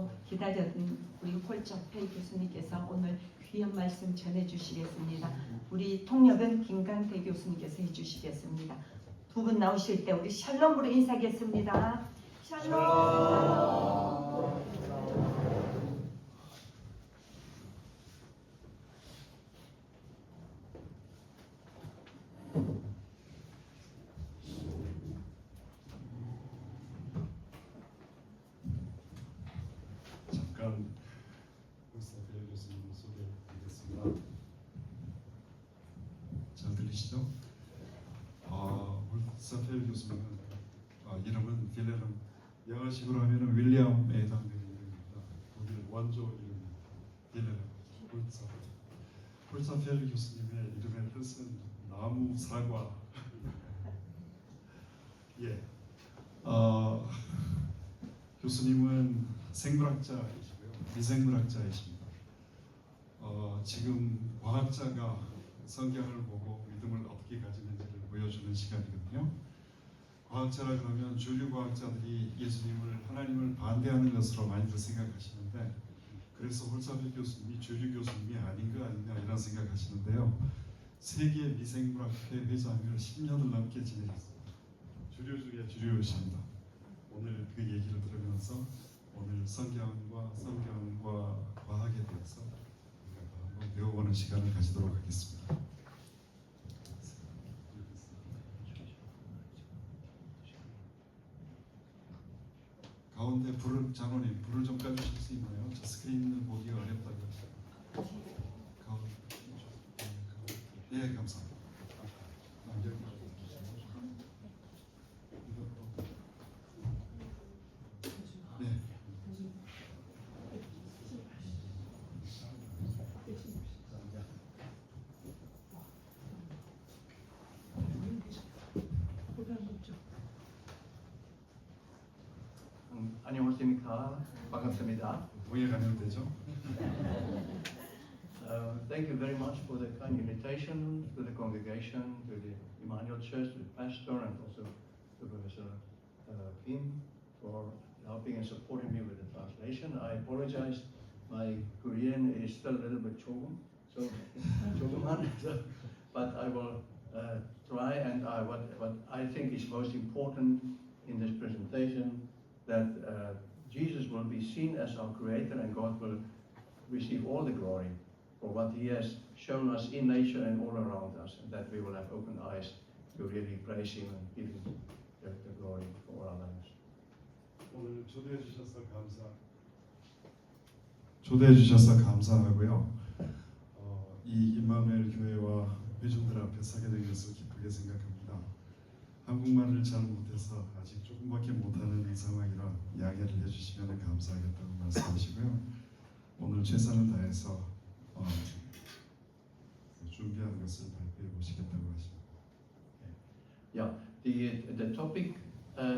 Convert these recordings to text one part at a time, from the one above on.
또 기다렸던 우리 홀차페이 교수님께서 오늘 귀한 말씀 전해주시겠습니다. 우리 통역은 김강태 교수님께서 해주시겠습니다. 두 분 나오실 때 우리 샬롬으로 인사하겠습니다. 샬롬. 잠깐 홀사페이 교수님 소개드리겠습니다. 잘 들리시죠? 홀사페이 교수님은 이름은 빌레름, 영어식으로 하면은 윌리엄에 해당되는 이름입니다. 독일 원조 이름입니다. 빌레름 홀사페이. 홀사페이 교수님의 이름의 뜻은 나무 사과. 예. 교수님은 생물학자이시고요, 미생물학자이십니다. 지금 과학자가 성경을 보고 믿음을 어떻게 가지는지를 보여주는 시간이거든요. 과학자라 그러면 주류 과학자들이 예수님을, 하나님을 반대하는 것으로 많이들 생각하시는데, 그래서 홀사페이 교수님이 주류 교수님이 아닌가 이런 생각하시는데요. 세계 미생물학회 회장을 10년을 넘게 지내셨습니다. 주류 중에 주류이십니다. 오늘 그 얘기를 들으면서 오늘 성경과 과학에 대해서 우리가 한번 배워보는 시간을 가지도록 하겠습니다. 가운데 장로님 불을 좀 꺼주실 수 있나요? 저 스크린을 보기가 어렵다고. 예, 감사합니다. 네. 안녕하십니까. 반갑습니다. 뭐에 가면 되죠? Thank you very much for the kind invitation to the congregation, to the Emmanuel Church, to the pastor, and also to Professor Kim for helping and supporting me with the translation. I apologize, my Korean is still a little bit 조금, but I will try. And what I think is most important in this presentation, that Jesus will be seen as our Creator, and God will receive all the glory for what He has shown us in nature and all around us, and that we will have open eyes to really praise Him and give Him the glory for our lives. 오늘 초대해 주셔서 감사하고요. 이 임마누엘 교회와 회중들 앞에 서게 된 것을 기쁘게 생각합니다. 한국말을 잘 못해서 아직 조금밖에 못하는 상황이라 양해를 해주시면 감사하겠다고 말씀하시고요. 오늘 최선을 다해서 준비한 것을 발표해 보시겠다고 하십니다. Yeah, the topic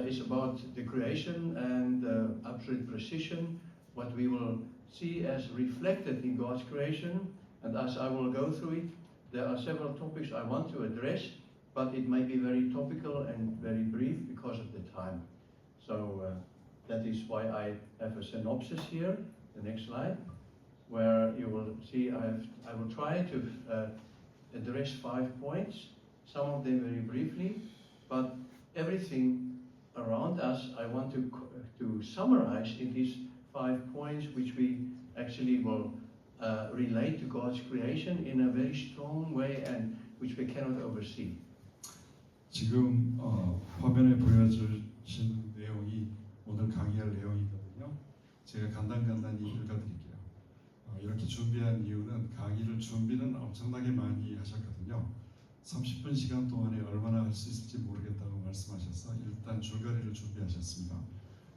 is about the creation and absolute precision, what we will see as reflected in God's creation. And as I will go through it, there are several topics I want to address, but it may be very topical and very brief because of the time. So that is why I have a synopsis here, the next slide, where you will see I will try to address 5 points, some of them very briefly, but everything around us I want to summarize in these 5 points, which we actually will relate to God's creation in a very strong way and which we cannot oversee. 지금 화면에 보여주신 내용이 오늘 강의할 내용이거든요. 제가 간단히 읽어드릴게요. 이렇게 준비한 이유는 강의를 준비는 엄청나게 많이 하셨거든요. 30분 시간 동안에 얼마나 할 수 있을지 모르겠다고 말씀하셔서 일단 줄거리를 준비하셨습니다.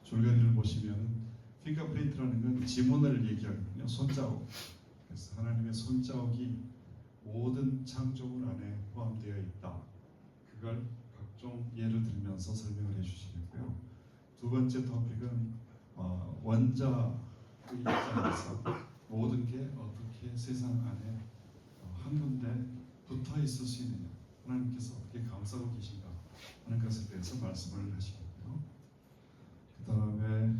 줄거리를 보시면 핑거프린트라는 건 지문을 얘기하거든요. 손자국. 그래서 하나님의 손자국이 모든 창조물 안에 포함되어 있다. 그걸 각종 예를 들면서 설명을 해주시겠고요. 두 번째 토픽은 원자의 입장에서 모든 게 어떻게 세상 안에 한 군데 붙어 있을 수 있느냐, 하나님께서 어떻게 감싸고 계신가 하는 것에 대해서 말씀을 하시겠고요. 그 다음에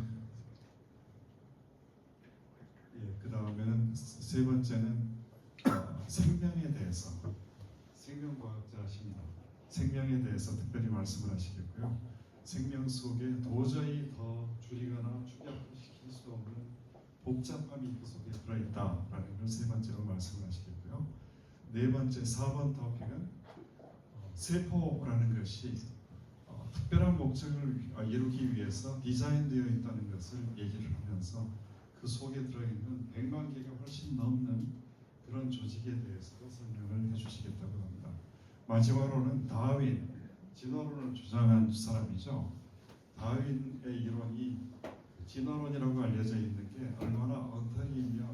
생명에 대해서 생명과학자십니다. 생명에 대해서 특별히 말씀을 하시겠고요. 생명 속에 도저히 더 줄이거나 축약시킬 수 없는 복잡함이 그 속에 들어있다라는 걸 세 번째로 말씀을 하시겠고요. 네 번째, 4번 토픽은 세포라는 것이 특별한 목적을 이루기 위해서 디자인되어 있다는 것을 얘기를 하면서 그 속에 들어있는 100만 개가 훨씬 넘는 그런 조직에 대해서도 설명을 해주시겠다고 합니다. 마지막으로는 다윈, 진화론을 주장한 사람이죠. 다윈의 이론이 진화론이라고 알려져 있는 게 얼마나 엉터리이며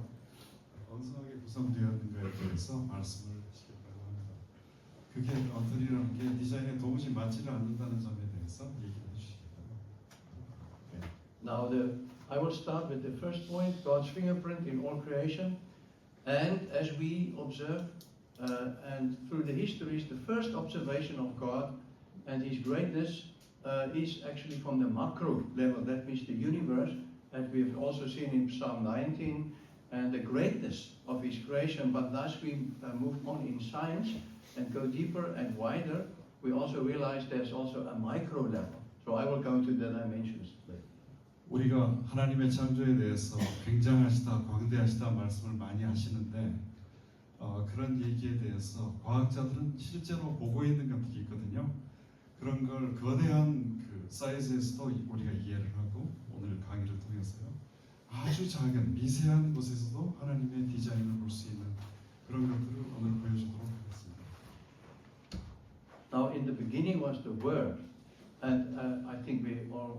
엉성하게 구성되었는가에 대해서 말씀을 하시겠다고 합니다. 그게 엉터리라는 게 디자인에 도무지 맞지를 않는다는 점에 대해서 얘기를 해주시겠다고 합니다. Now, I will start with the first point, God's fingerprint in all creation. And as we observe, and through the histories, the first observation of God and His greatness is actually from the macro level, that means the universe, as we have also seen in Psalm 19, and the greatness of His creation. But as we move on in science and go deeper and wider, we also realize there's also a micro level. So I will go into the dimensions later. 우리가 하나님의 창조에 대해서 굉장하시다, 광대하시다 말씀을 많이 하시는데 그런 얘기에 대해서 과학자들은 실제로 보고 있는 것들이 있거든요. 그런 걸 거대한 그 사이즈에서도 우리가 이해를 하고 오늘 강의를 통해서요. 아주 작은 미세한 곳에서도 하나님의 디자인을 볼 수 있는 그런 것들을 오늘 보여주도록 하겠습니다. Now in the beginning was the Word. And I think we all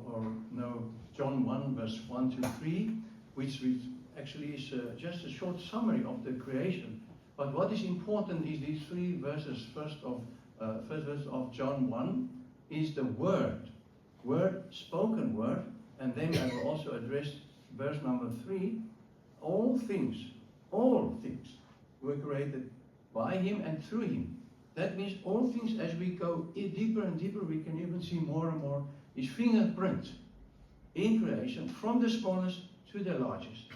know John 1 verse 1 to 3, which actually is just a short summary of the creation. But what is important is these three verses. First verse of John 1 is the Word, spoken word. And then I will also address verse number 3. All things were created by Him and through Him. That means all things, as we go deeper and deeper, we can even see more and more His fingerprint in creation, from the smallest to the largest.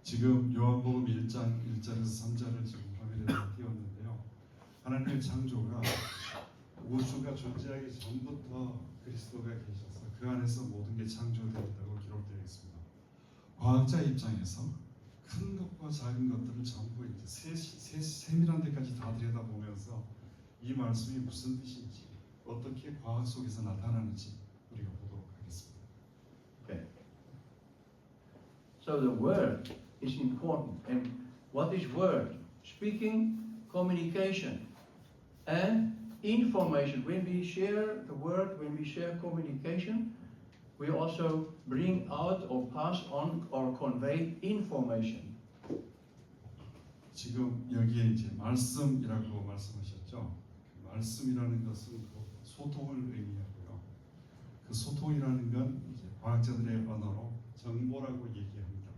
지금 요한복음 1장 1절에서 3절을 지금 화면에 띄웠는데요. 하나님의 창조가 우주가 존재하기 전부터 그리스도가 계셔서 그 안에서 모든 게 창조되었다고 기록되어 있습니다. 과학자 입장에서 큰 것과 작은 것들을 전부 이제 세밀한 데까지 다 들여다보면서 이 말씀이 무슨 뜻인지 어떻게 과학 속에서 나타나는지 우리가 보도록 하겠습니다. Okay. So the word is important. And what is word? Speaking, communication, and information. When we share the word, when we share communication, we also bring out or pass on or convey information. 지금 여기에 이제 말씀이라고 말씀하셨죠. 말씀이라는 것은 소통을 의미하고요. 그 소통이라는 건 이제 과학자들의 언어로 정보라고 얘기합니다.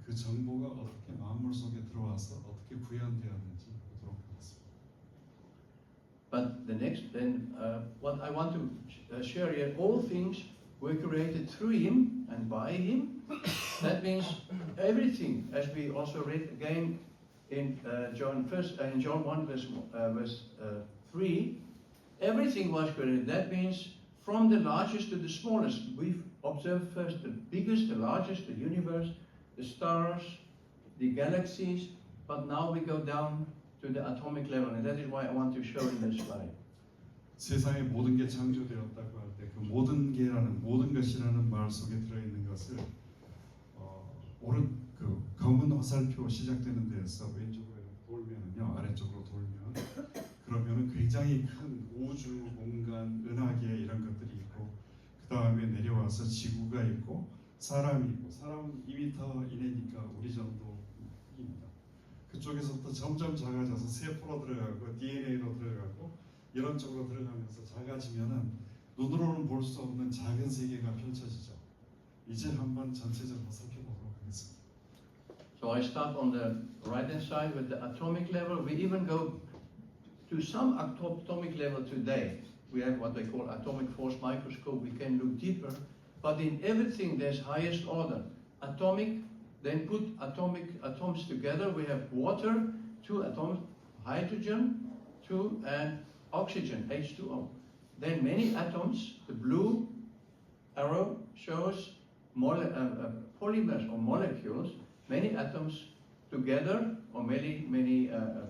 그 정보가 어떻게 만물 속에 들어와서 어떻게 구현되었는지 보도록 하겠습니다. But the next, then, what I want to share here, all things were created through Him and by Him. That means everything, as we also read again in John 1 verse 3, everything was created. That means from the largest to the smallest. We've observed first the biggest, the largest, the universe, the stars, the galaxies, but now we go down to the atomic level, and that is why I want to show in this slide. 세상의 모든 게 창조되었다고 할 때 그 모든 것이라는 말 속에 들어있는 것을 오른 그 검은 화살표 시작되는 데에서 왼쪽으로 돌면은요, 아래쪽으로 돌면 그러면은 굉장히 큰 우주, 공간, 은하계 이런 것들이 있고 그 다음에 내려와서 지구가 있고 사람이 있고 사람은 2m 이내니까 우리 정도입니다. 그쪽에서부터 점점 작아져서 세포로 들어가고 DNA로 들어가고 이런 쪽으로 들어가면서 작아지면은 눈으로는 볼 수 없는 작은 세계가 펼쳐지죠. 이제 한번 전체적으로 살펴보도록 하겠습니다. So I start on the right-hand side with the atomic level. We even go to some atomic level today. We have what they call atomic force microscope. We can look deeper, but in everything there's highest order. Atomic, then put atoms together. We have water, two atoms, hydrogen, and oxygen, H2O. Then many atoms, the blue arrow shows polymers or molecules, many atoms together, or many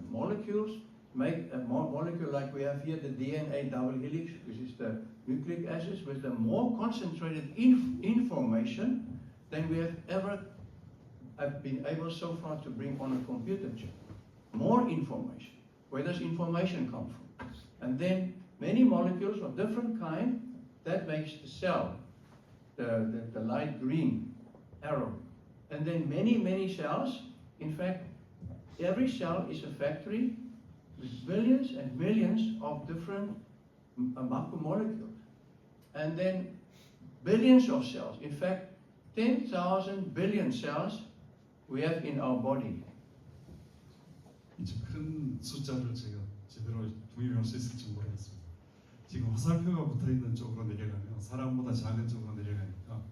molecules, make a molecule like we have here, the DNA double helix, which is the nucleic acids, with the more concentrated information than we have ever been able so far to bring on a computer chip. More information. Where does information come from? And then many molecules of different kind, that makes the cell, the light green arrow. And then many cells. In fact, every cell is a factory with billions and millions of different macromolecules. And then billions of cells. In fact, 10,000 billion cells we have in our body. 이제 큰 숫자를 제가 제대로 동의할 수 있을지 모르겠습니다. 지금 화살표가 붙어 있는 쪽으로 내려가면 사람보다 작은 쪽으로 내려가니까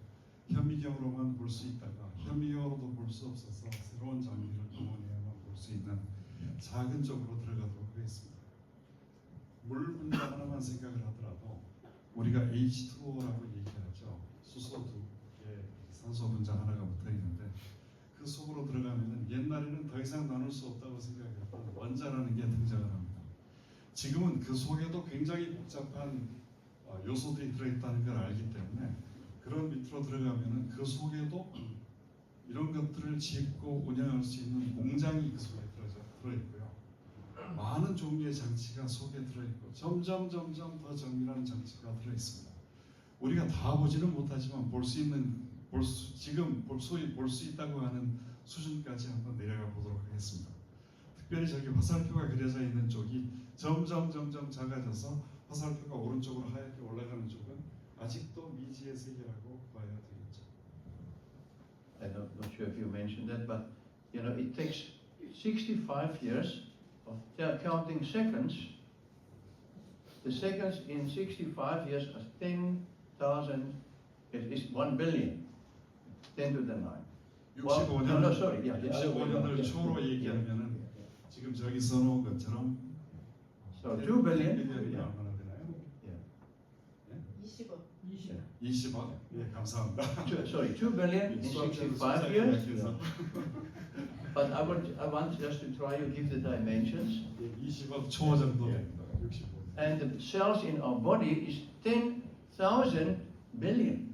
현미경으로만 볼 수 있다가 현미경으로도 볼 수 없어서 새로운 장비를 동원해야만 볼 수 있는 작은 쪽으로 들어가도록 하겠습니다. 물 분자 하나만 생각을 하더라도 우리가 H2O라고 얘기하죠. 수소 두 개, 산소 분자 하나가 붙어 있는데 그 속으로 들어가면은 옛날에는 더 이상 나눌 수 없다고 생각했던 원자라는 게 등장을 합니다. 지금은 그 속에도 굉장히 복잡한 요소들이 들어있다는 걸 알기 때문에 그런 밑으로 들어가면은 그 속에도 이런 것들을 짓고 운영할 수 있는 공장이 그 속에 들어있고요. 많은 종류의 장치가 속에 들어있고 점점 더 정밀한 장치가 들어있습니다. 우리가 다 보지는 못하지만 지금 소위 볼 수 있다고 하는 수준까지 한번 내려가 보도록 하겠습니다. 특별히 저기 화살표가 그려져 있는 쪽이 점점 작아져서 화살표가 오른쪽으로 하얗게 올라가는 쪽은 아직도 미지의 세계라고 봐야 되겠죠. I'm not sure if you mentioned that, but you know, it takes 65 years of counting seconds. The seconds in 65 years are 10,000, is 1 billion, 10 to the 9. 65년, no, sorry, yeah, 65년을 초로 얘기하면은 지금 저기 써놓은 것처럼 So 2 billion. 빌리언이 Yeah. 얼마나 되나요? Yeah. 20억? 예, 감사합니다. Sorry, 2 billion in 65 years. But I want just to try to give the dimensions. 20억 초 정도 Yeah. 됩니다. 65년. And the cells in our body is 10,000 billion.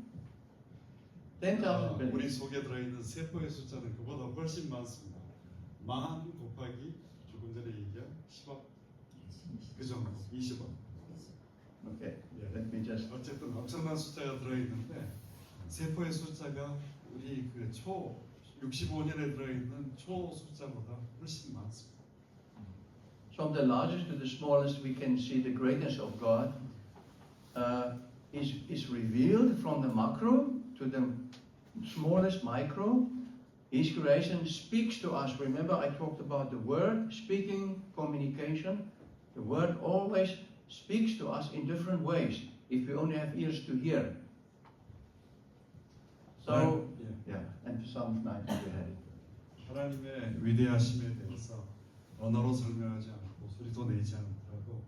10,000 billion. 우리 속에 들어있는 세포의 숫자는 그보다 훨씬 많습니다. 만 곱하기 조금 전에 얘기한 10억 그 정도, 20억. Okay, let me just. 어쨌든 엄청난 숫자가 들어있는데 세포의 숫자가 우리 그 초 65년에 들어있는 초 숫자보다 훨씬 많습니다. From the largest to the smallest, we can see the greatness of God is revealed from the macro to the smallest micro. His creation speaks to us. Remember, I talked about the word, speaking, communication. The word always speaks to us in different ways if we only have ears to hear. So, yeah, and Psalm 90 we had it. 하나님의 위대하심에 대해서 언어로 설명하지 않고 소리도 내지 않더라도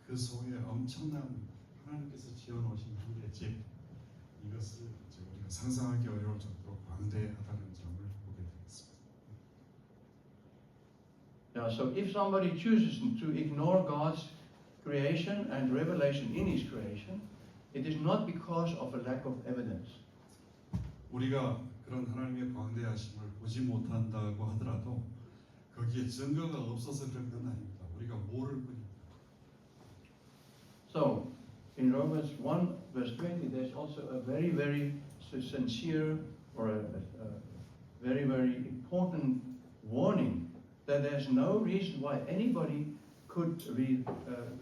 그 속에 엄청난 하나님께서 지어놓으신 우리의 집 이것을 우리가 상상하기 어려울 정도로 광대하다는 점을 보게 되겠습니다. Yeah, so if somebody chooses to ignore God's creation and revelation in His creation, it is not because of a lack of evidence. 우리가 그런 하나님의 광대하심을 보지 못한다고 하더라도 거기에 증거가 없어서 그런 건 아닙니다. 우리가 모를 뿐입니다. So, in Romans 1 verse 20, there's also a very sincere or a very important warning that there's no reason why anybody could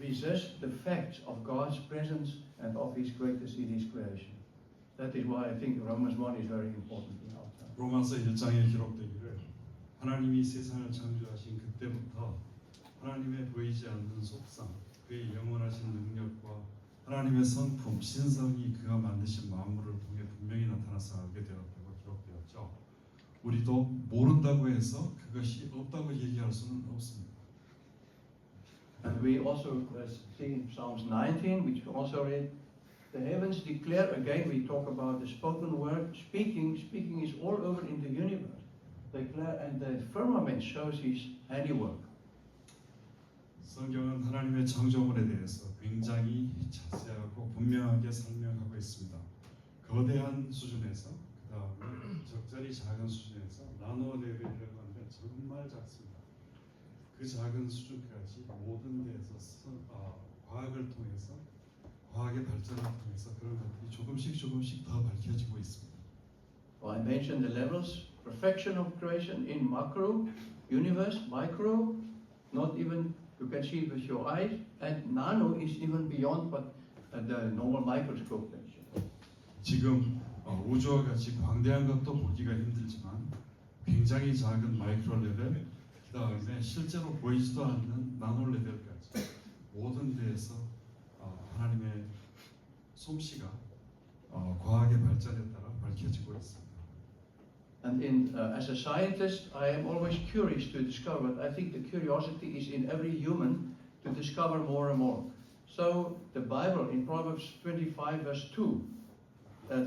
resist the fact of God's presence and of His greatness in His creation. That is why I think Romans 1 is very important in our time. 로마서 1장에 기록되기를 하나님이 세상을 창조하신 그때부터 하나님의 보이지 않는 속상, 그의 영원하신 능력과 하나님의 성품, 신성이 그가 만드신 만물을 통해 분명히 나타나서 알게 되었다고 기록되었죠. 우리도 모른다고 해서 그것이 없다고 얘기할 수는 없습니다. And we also see in Psalms 19, which we also read, the heavens declare again, we talk about the spoken word, speaking is all over in the universe. Declare, and the firmament shows his handiwork. 성경은 하나님의 창조물에 대해서 굉장히 자세하고 분명하게 설명하고 있습니다. 거대한 수준에서 그 다음에 적절히 작은 수준에서 나노 레벨이라고 하는데 정말 작습니다. 그 작은 수준까지 모든 데에서 과학을 통해서 과학의 발전을 통해서 그런 것들이 조금씩 더 밝혀지고 있습니다. Well, I mentioned the levels, perfection of creation in macro, universe, micro, not even you can see it with your eyes, and nano is even beyond what the normal microscope can show. 지금 우주와 같이 광대한 것도 보기가 힘들지만 굉장히 작은 마이크로 레벨, 그 다음에 실제로 보이지도 않는 나노 레벨까지 모든 데에서 하나님의 솜씨가 과학의 발전에 따라 밝혀지고 있습니다. And as a scientist, I am always curious to discover, but I think the curiosity is in every human to discover more and more. So the Bible in Proverbs 25 verse 2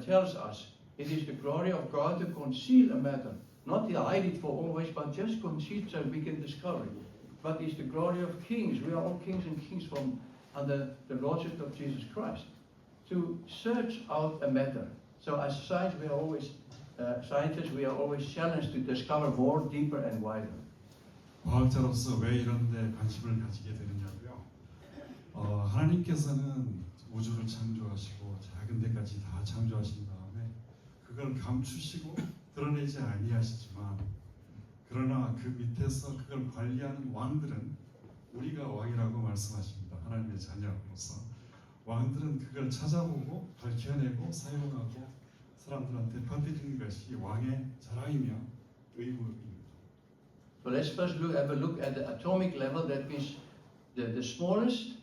tells us it is the glory of God to conceal a matter, not to hide it for always, but just conceal so we can discover it. But it's the glory of kings. We are all kings and kings from under the lordship of Jesus Christ to search out a matter. So as scientists, we are always challenged to discover more, deeper, and wider. 과학자로서 왜 이런 데 관심을 가지게 되느냐고요. 하나님께서는 우주를 창조하시고 작은 데까지 다 창조하신 다음에 그걸 감추시고 드러내지 아니하시지만 그러나 그 밑에서 그걸 관리하는 왕들은 우리가 왕이라고 말씀하십니다. 하나님의 자녀로서 왕들은 그걸 찾아보고 밝혀내고 사용하고 사람들한테 퍼뜨리는 것이 왕의 자랑이며 의무입니다. So let's first have a look at the atomic level. That means the smallest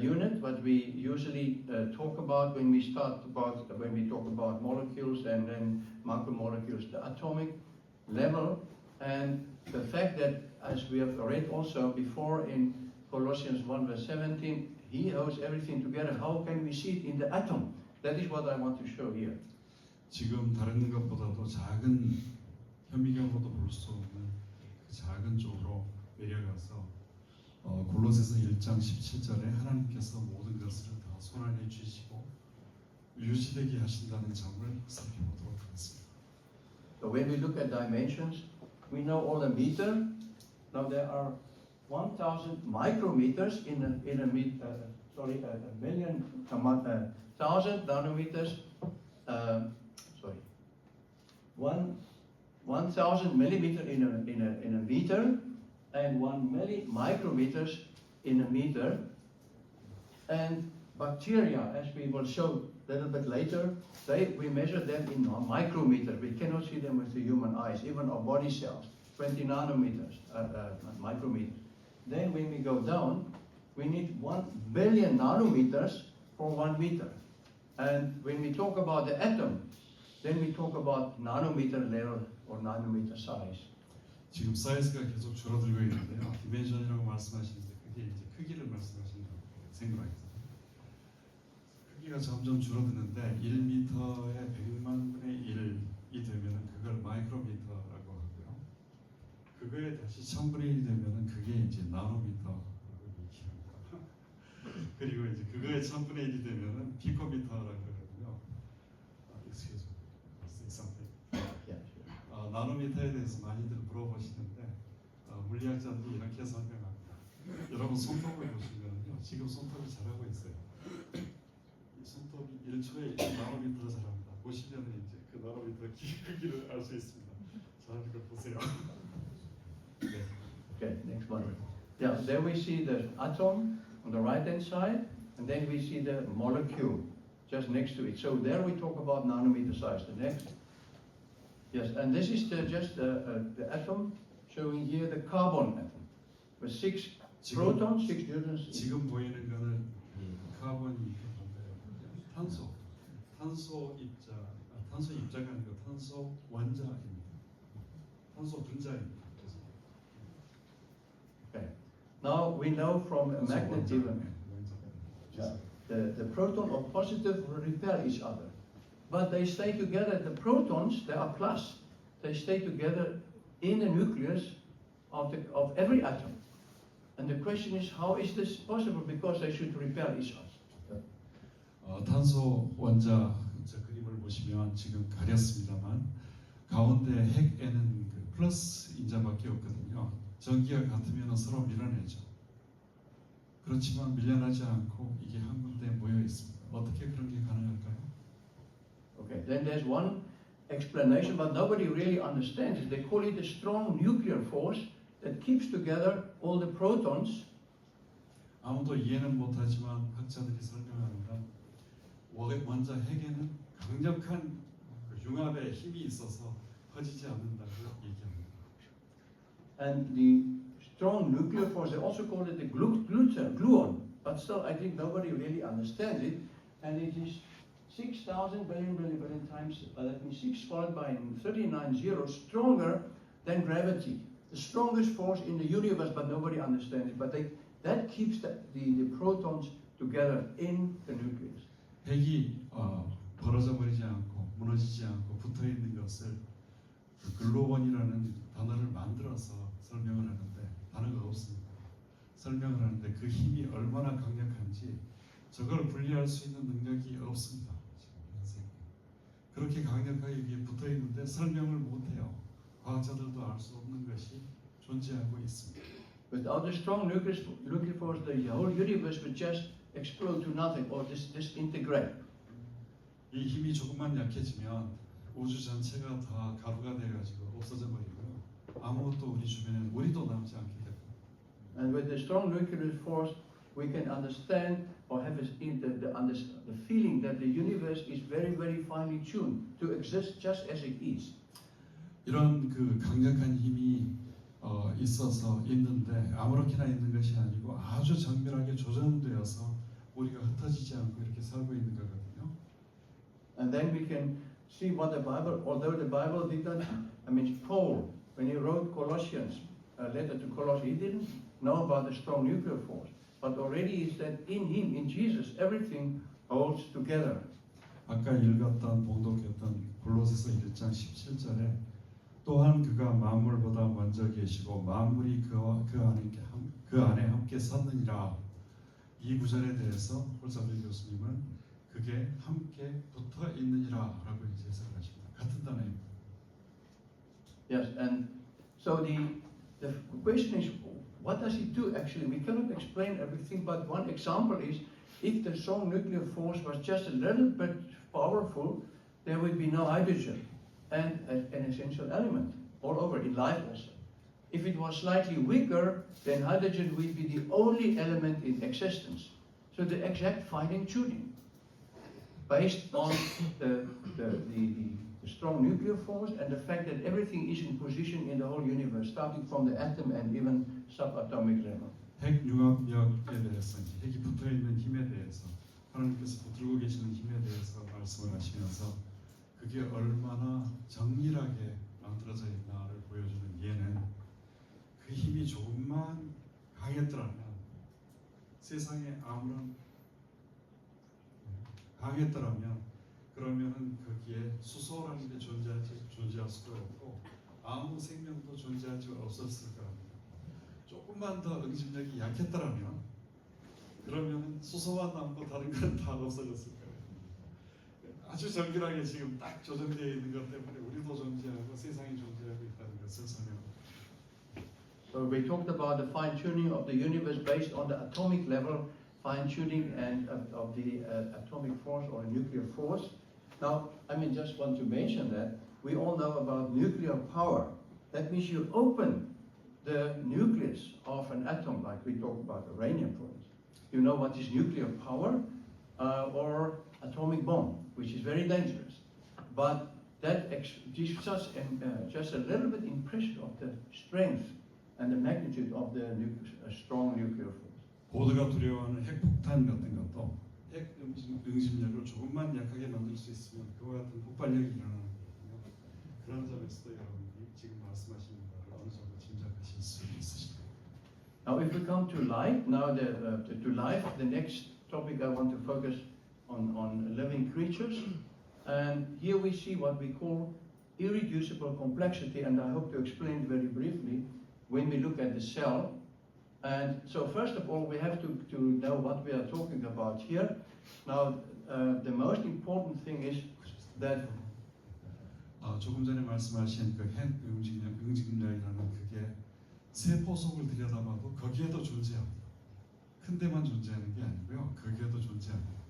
unit, what we usually talk about when we talk about molecules and then macromolecules, the atomic level, and the fact that, as we have read also before in Colossians 1 verse 17, he holds everything together. How can we see it in the atom? That is what I want to show here. 지금 다른 것보다도 작은 현미경으로도 볼 수 없는 그 작은 쪽으로 내려가서 골로새서 1장 17절에 하나님께서 모든 것을 다 손안에 쥐시고 유지되게 하신다는 점을 살펴보도록 하겠습니다. So when we look at dimensions, we know all the meter. Now there are 1,000 micrometers in a million, 1,000 nanometers. 1,000 millimeter in a meter, and 1 micrometers in a meter. And bacteria, as we will show a little bit later, we measure them in micrometers. We cannot see them with the human eyes. Even our body cells, 20 nanometers, micrometers. Then when we go down, we need 1 billion nanometers for 1 meter. And when we talk about the atom, then we talk about nanometer level or nanometer size. 지금 사이즈가 계속 줄어들고 있는데요. 디멘션이라고 말씀하시는데 그게 이제 크기를 말씀하신다고 생각합니다. 크기가 점점 줄어드는데 1m의 100만 분의 1이 되면은 그걸 마이크로미터라고 하고요. 그거에 다시 1000분의 1이 되면은 그게 이제 나노미터라고 얘기합니다. 그리고 이제 그거에 1000분의 1이 되면은 피코미터라고 하거든요. Excuse me, say something. 나노미터에 대해서 많이들 물어보시는데 물리학자들이 이렇게 설명합니다. 여러분 손톱을 보시면요, 지금 손톱이 자라고 있어요. 이 손톱이 1초에 1나노미터로 자랍니다. 보시면 이제 그 나노미터 크기를 알 수 있습니다. 자라는 걸 보세요. 네. Okay, next one. Yeah, there we see the atom on the right hand side, and then we see the molecule just next to it. So there we talk about nanometer size. The next. Yes, and this is just the atom showing here the carbon atom with 6 protons, 6 neutrons. 지금 보이는 거는 카본이 탄소 입자가 아니고 탄소 원자입니다. 탄소 분자입니다. Okay. Now we know from 탄소 magnetism, 원자. the proton or positive will repel each other. But they stay together, the protons, they are plus. They stay together in the nucleus of every atom. And the question is, how is this possible? Because they should repel each other. 탄소 원자 저 그림을 보시면 지금 가렸습니다만 가운데 핵에는 그 플러스 인자밖에 없거든요. 전기가 같으면 서로 밀어내죠. 그렇지만 밀려나지 않고 이게 한 군데 모여 있습니다. 어떻게 그런 게 가능할까요? Okay, then there's one explanation, but nobody really understands it. They call it a strong nuclear force that keeps together all the protons. 아무도 이해는 못하지만 학자들이 설명합니다. 원자 핵에는 강력한 융합의 힘이 있어서 퍼지지 않는다고 얘기합니다. And the strong nuclear force, they also call it the gluon. But still, I think nobody really understands it. And it is 6,000 billion times, that means 6 followed by 39 zeros, stronger than gravity. The strongest force in the universe, but nobody understands it. But that keeps the protons together in the nucleus. 핵이 벌어져 버리지 않고 무너지지 않고 붙어 있는 것을 그 글로본이라는 단어를 만들어서 설명을 하는데 단어가 없습니다. 설명을 하는데 그 힘이 얼마나 강력한지 저걸 분리할 수 있는 능력이 없습니다. 그렇게 강력하게 이게 붙어 있는데 설명을 못해요. 과학자들도 알 수 없는 것이 존재하고 있습니다. Without a strong nuclear force, the whole universe would just explode to nothing or disintegrate. 이 힘이 조금만 약해지면 우주 전체가 다 가루가 돼가지고 없어져 버리고요. 아무것도 우리 주변에 우리도 남지 않게 됩니다. And with the strong nuclear force, we can understand or have the feeling that the universe is very, very finely tuned to exist just as it is. 이런 그 강력한 힘이 있어서 있는데 아무렇게나 있는 것이 아니고 아주 정밀하게 조정되어서 우리가 흩어지지 않고 이렇게 살고 있는 거거든요. And then we can see what the Bible, although the Bible did not, Paul, when he wrote Colossians, a letter to Colossians, he didn't know about the strong nuclear force. But already he said in him, in Jesus, everything holds together. 아까 읽었던 봉독했던 골로새서 1장 17절에 또한 그가 만물보다 먼저 계시고 만물이 그 안에 함께 섰느니라. 이 구절에 대해서 홀사빌 교수님은 그게 함께 붙어 있느니라라고 이제 해석하십니다. 같은 단어입니다. Yes, and so the question is, what does it do actually? We cannot explain everything, but one example is, if the strong nuclear force was just a little bit powerful, there would be no hydrogen and an essential element all over in life also. If it was slightly weaker, then hydrogen would be the only element in existence. So the exact fine tuning, based on the strong nuclear force and the fact that everything is in position in the whole universe, starting from the atom and even subatomic level. 핵 융합력에 대해서 핵이 붙어 있는 힘에 대해서 하나님께서 붙들고 계시는 힘에 대해서 말씀을 하시면서 그게 얼마나 정밀하게 만들어져 있나를 보여주는 예는 그 힘이 조금만 강했더라면 세상에 아무런 강했더라면 그러면은 거기에 수소라는 게 존재할 수가 없고 아무 생명도 존재할 수 없었을 겁니다. 조금만 더 응집력이 약했더라면 그러면은 수소만 남고 다른 건 다 없어졌을 거예요. 아주 정밀하게 지금 딱 조정되어 있는 것 때문에 우리도 존재하고 세상이 존재하고 있다는 것을 설명합니다. So we talked about the fine tuning of the universe based on the atomic level, fine tuning and of the atomic force or nuclear force. Now, just want to mention that we all know about nuclear power. That means you open the nucleus of an atom, like we talk about uranium, for instance. You know what is nuclear power or atomic bomb, which is very dangerous. But that gives us just a little bit impression of the strength and the magnitude of the strong nuclear force. 모두가 두려워하는 핵폭탄 같은 것도 핵 응집력을 조금만 약하게 만들 수 있으면 그와 같은 폭발력이 일어나는 거거든요. 그런 점에서도 여러분이 지금 말씀하신 Now, if we come to light, now to life, the next topic I want to focus on living creatures. And here we see what we call irreducible complexity, and I hope to explain very briefly when we look at the cell. And so first of all, we have to know what we are talking about here. Now, the most important thing is that 조금 전에 말씀하신 그 핵 응집력이라는 그게 세포 속을 들여다봐도 거기에도 존재합니다. 큰 데만 존재하는 게 아니고요. 거기에도 존재합니다.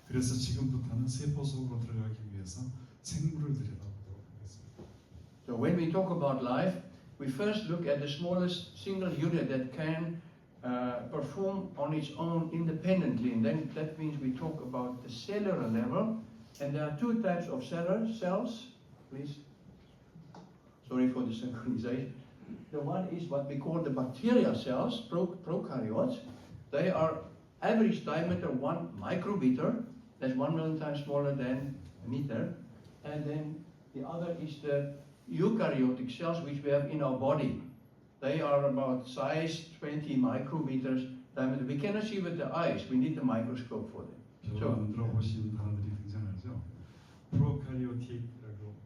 그래서 지금부터는 세포 속으로 들어가기 위해서 생물을 들여다보도록 하겠습니다. So when we talk about life, we first look at the smallest single unit that can perform on its own independently, and then that means we talk about the cellular level. And there are two types of cells. Please. Sorry for the synchronization. The one is what we call the bacterial cells, prokaryotes. They are average diameter 1 micrometer. That's 1 million times smaller than a meter. And then the other is the eukaryotic cells which we have in our body. They are about size 20 micrometers diameter. We cannot see with the eyes. We need the microscope for them. 별로 안 들어보신 단어들이 등장하죠. 프로카리오틱이라고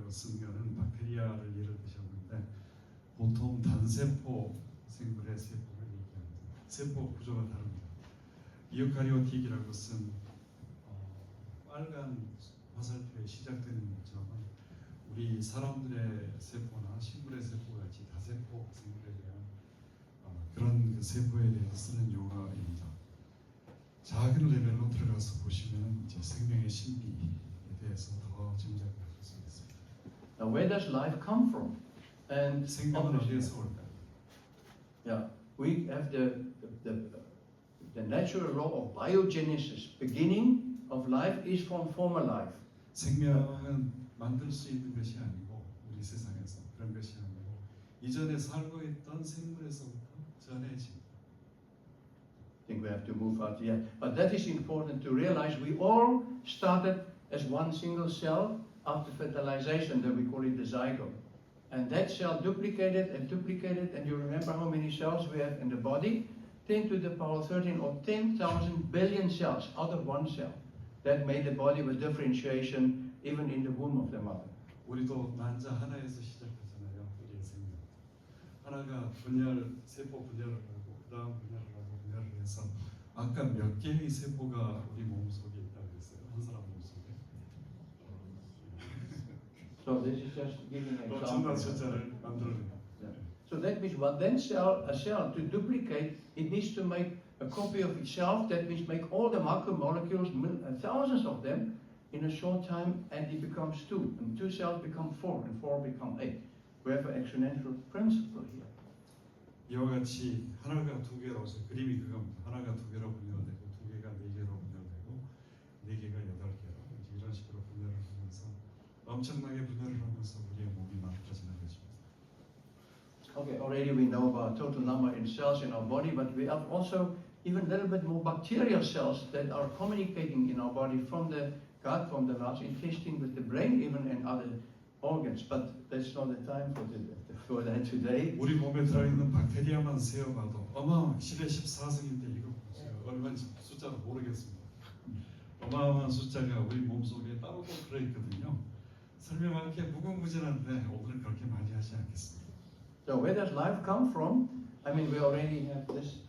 쓰면은 박테리아를 예를 드셨는데 보통 단세포 생물의 세포를 얘기합니다. 세포 구조가 다릅니다. 이오카리오틱이라고 쓴 빨간 화살표에 시작되는 것처럼 우리 사람들의 세포나 식물의 세포 같이 다세포 생물에 대한 그런 그 세포에 대해서 쓰는 용어입니다. 작은 레벨로 들어가서 보시면 이제 생명의 신비에 대해서 더 짐작할 수 있습니다. Now, where does life come from? And 생명은 어디에서 올까요? yeah, we have the natural law of biogenesis. Beginning of life is from former life. 생명은 만들 수 있는 것이 아니고 우리 세상에서 그런 것이 아니고 이전에 살고 있던 생물에서부터 전해집니다. I think we have to move out here. But that is important to realize. We all started as one single cell after fertilization, that we call it the zygote. And that cell duplicated, and you remember how many cells we have in the body? 10 to the power 13 or 10,000 billion cells out of one cell. That made the body with differentiation even in the womb of the mother. 우리도 난자 하나에서 시작하잖아요. 우리의 생명. 하나가 분열, 세포 분열을 하고 그 다음 분열을 하고 분열을 해서 아까 몇 개의 세포가 우리 몸 속에 있다고 했어요. 한 사람 몸 속에. So this is just giving an 엄청난 example. 숫자를 만들어내요. So that means what then a cell to duplicate, it needs to make a copy of itself. That means make all the macromolecules, thousands of them, in a short time, and it becomes 2. And 2 cells become 4, and 4 become 8. We have an exponential principle here. 이와 같이 하나가 두 개로 그림이 그겁니다. 하나가 두 개로 분열되고 두 개가 네 개로 분열되고 네 개가 여덟 개로 이런 식으로 분열을 하면서 엄청나게 분열을 하면서 우리의 몸이 만들어지는 것입니다. Okay, already we know about total number in cells in our body, but we have also even a little bit more bacterial cells that are communicating in our body from the gut, from the large intestine, with the brain, even and other organs. But that's not the time for that today. 우리 몸에 들어있는 박테리아만 세어봐도 어마어마한 10의 14승인데 이거 보세요. 얼마인지 숫자도 모르겠습니다. 어마어마한 숫자가 우리 몸 속에 따로 또 들어있거든요. 설명할 게 무궁무진한데 오늘은 그렇게 많이 하지 않겠습니다. So where does life come from? I mean, we already have this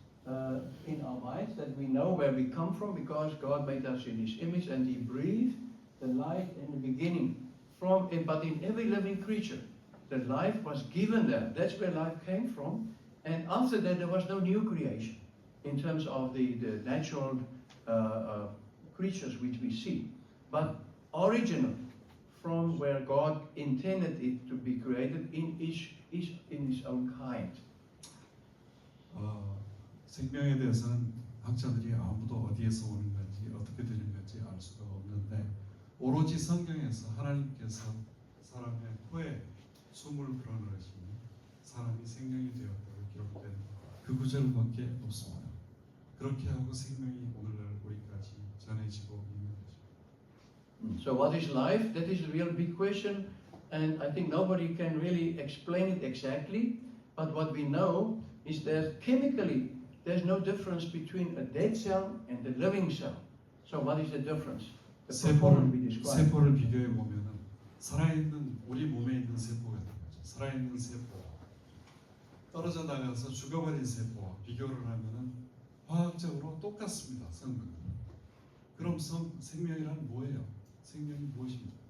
in our minds that we know where we come from because God made us in His image and He breathed the life in the beginning. But in every living creature, the life was given there. That's where life came from. And after that, there was no new creation in terms of the natural creatures which we see. But original, from where God intended it to be created in His own kind. 생명에 대해서는 학자들이 아무도 어디에서 오는 건지 어떻게 되는 건지 알 수가 없는데 오로지 성경에서 하나님께서 사람의 코에 숨을 불어넣으시니 사람이 생명이 되었다고 기록된 그 구절밖에 없습니다. 그렇게 하고 생명이 오늘날 우리까지 전해지고 있는 것입니다. So what is life? That is a real big question, and I think nobody can really explain it exactly. But what we know is that chemically there's no difference between a dead cell and a living cell. So what is the difference? The performance we described. 세포를 비교해 보면은 살아있는 우리 몸에 있는 세포 같은 거죠. 살아있는 세포 떨어져 나가서 죽어버린 세포와 비교를 하면은 화학적으로 똑같습니다. 성분. 그럼 생명이란 뭐예요? 생명이 무엇입니까?